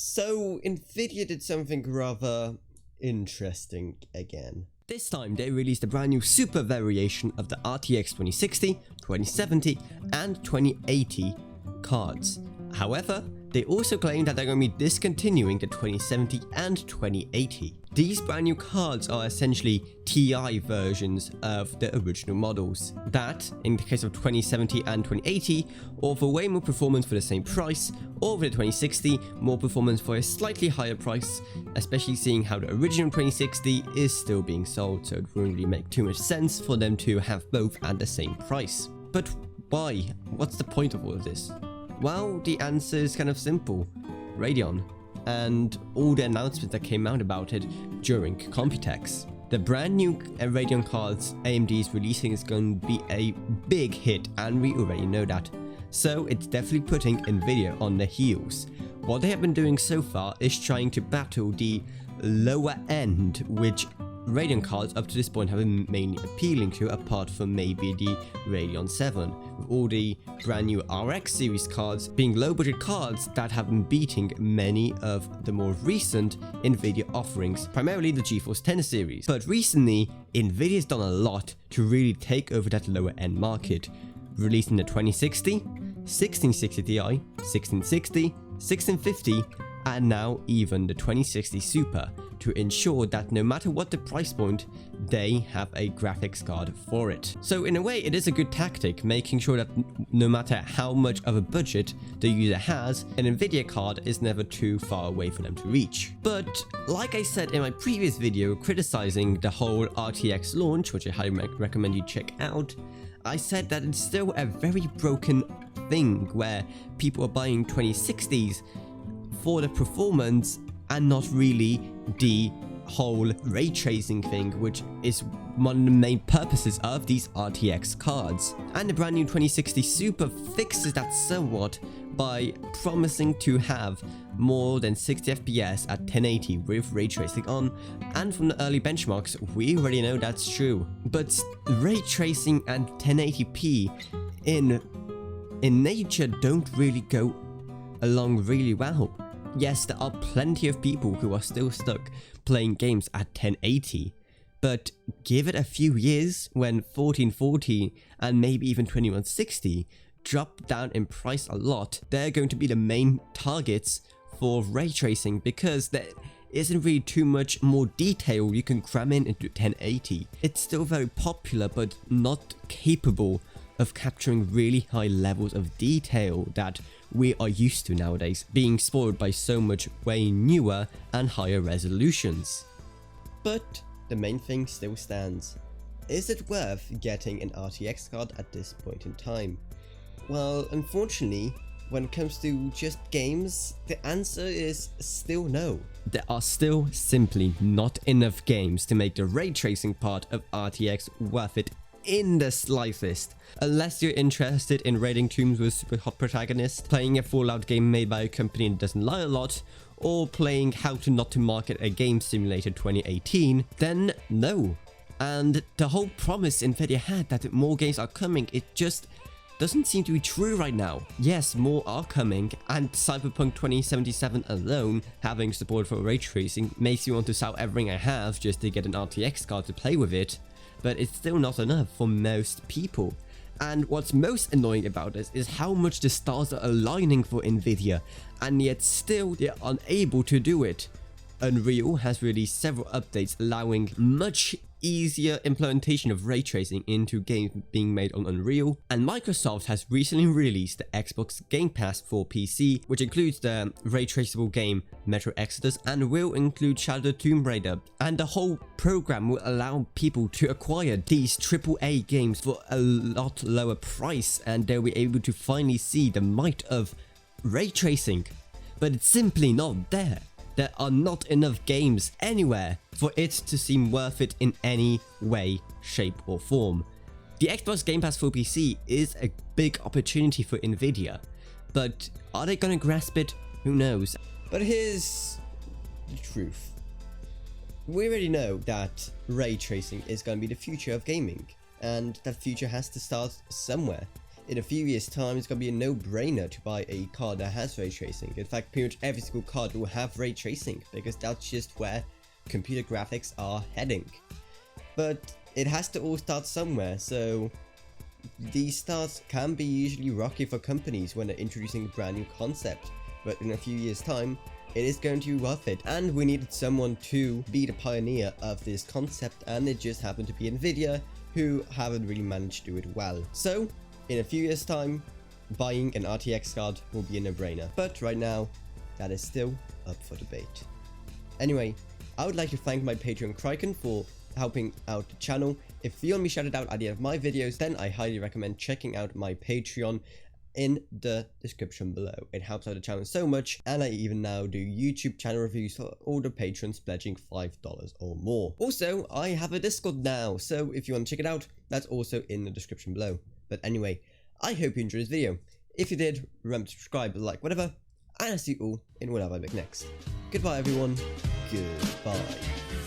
So, Nvidia did something rather interesting again. This time they released a brand new super variation of the RTX 2060, 2070 and 2080 cards. However, they also claim that they're going to be discontinuing the 2070 and 2080. These brand new cards are essentially TI versions of the original models that, in the case of 2070 and 2080, offer way more performance for the same price, or for the 2060, more performance for a slightly higher price, especially seeing how the original 2060 is still being sold, so it wouldn't really make too much sense for them to have both at the same price. But why? What's the point of all of this? Well, the answer is kind of simple. Radeon. And all the announcements that came out about it during Computex. The brand new Radeon cards AMD is releasing is going to be a big hit, and we already know that. So it's definitely putting Nvidia on their heels. What they have been doing so far is trying to battle the lower end, which Radeon cards up to this point have been mainly appealing to, apart from maybe the Radeon 7, with all the brand new RX series cards being low budget cards that have been beating many of the more recent Nvidia offerings, primarily the GeForce 10 series. But recently, Nvidia's done a lot to really take over that lower end market, releasing the 2060, 1660 Ti, 1660, 1650, and now even the 2060 Super, to ensure that no matter what the price point, they have a graphics card for it. So in a way, it is a good tactic, making sure that no matter how much of a budget the user has, an Nvidia card is never too far away for them to reach. But like I said in my previous video criticizing the whole RTX launch, which I highly recommend you check out, I said that it's still a very broken thing where people are buying 2060s for the performance and not really the whole ray tracing thing, which is one of the main purposes of these RTX cards. And the brand new 2060 Super fixes that somewhat by promising to have more than 60 FPS at 1080 with ray tracing on, and from the early benchmarks we already know that's true. But ray tracing and 1080p in nature don't really go along really well. Yes, there are plenty of people who are still stuck playing games at 1080, but give it a few years when 1440 and maybe even 2160 drop down in price a lot, they're going to be the main targets for ray tracing, because there isn't really too much more detail you can cram into 1080. It's still very popular, but not capable of capturing really high levels of detail that we are used to nowadays, being spoiled by so much way newer and higher resolutions. But the main thing still stands. Is it worth getting an RTX card at this point in time? Well, unfortunately, when it comes to just games, the answer is still no. There are still simply not enough games to make the ray tracing part of RTX worth it in the slightest. Unless you're interested in raiding tombs with super hot protagonists, playing a Fallout game made by a company that doesn't lie a lot, or playing How to Not to Market a Game Simulator 2018, then no. And the whole promise Nvidia had that more games are coming, it just doesn't seem to be true right now. Yes, more are coming, and Cyberpunk 2077 alone, having support for ray tracing, makes me want to sell everything I have just to get an RTX card to play with it. But it's still not enough for most people. And what's most annoying about this is how much the stars are aligning for Nvidia, and yet still they're unable to do it. Unreal has released several updates allowing much easier implementation of ray tracing into games being made on Unreal, and Microsoft has recently released the Xbox Game Pass for PC, which includes the ray traceable game Metro Exodus and will include Shadow of the Tomb Raider, and the whole program will allow people to acquire these AAA games for a lot lower price, and they'll be able to finally see the might of ray tracing. But it's simply not there. There are not enough games anywhere for it to seem worth it in any way, shape or form. The Xbox Game Pass for PC is a big opportunity for Nvidia, but are they gonna grasp it? Who knows? But here's the truth. We already know that ray tracing is gonna be the future of gaming, and that future has to start somewhere. in a few years time it's gonna be a no-brainer to buy a card that has ray tracing. In fact, pretty much every single card will have ray tracing because that's just where computer graphics are heading. But it has to all start somewhere, so these starts can be usually rocky for companies when they're introducing a brand new concept, but in a few years time it is going to be worth it, and we needed someone to be the pioneer of this concept, and it just happened to be Nvidia, who haven't really managed to do it well. So in a few years time, buying an RTX card will be a no-brainer, but right now that is still up for debate. Anyway, I would like to thank my Patreon Kraken for helping out the channel. If you want me shouted out at the end of my videos, then I highly recommend checking out my Patreon in the description below. It helps out the channel so much, and I even now do YouTube channel reviews for all the patrons pledging $5 or more. Also, I have a Discord now, so if you want to check it out, that's also in the description below. But anyway, I hope you enjoyed this video. If you did, remember to subscribe, like, whatever, and I'll see you all in whatever I make next. Goodbye everyone, goodbye.